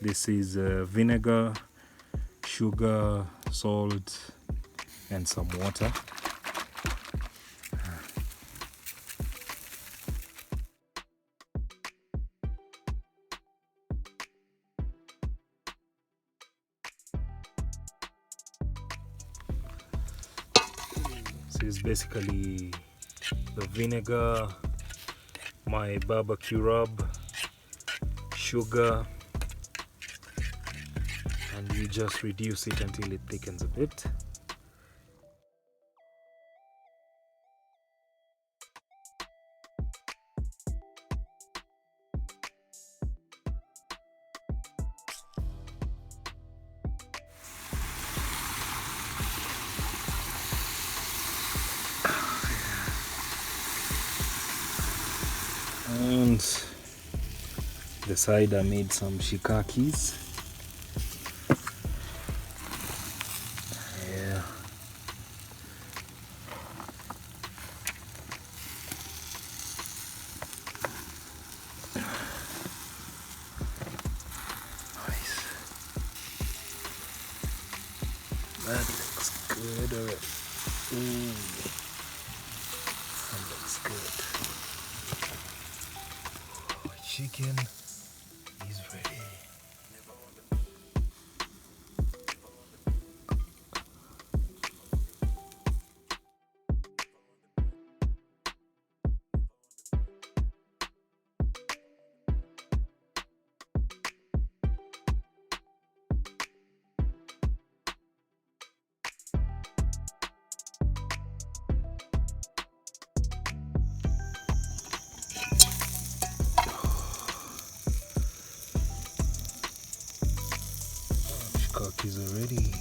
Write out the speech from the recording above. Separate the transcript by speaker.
Speaker 1: This is vinegar, sugar, salt, and some water. This is basically the vinegar, my barbecue rub, sugar, and you just reduce it until it thickens a bit. And the side I made some shikakis. Yeah. Nice. That looks good. Alright. Ooh. That looks good. Chicken is ready. Cook is already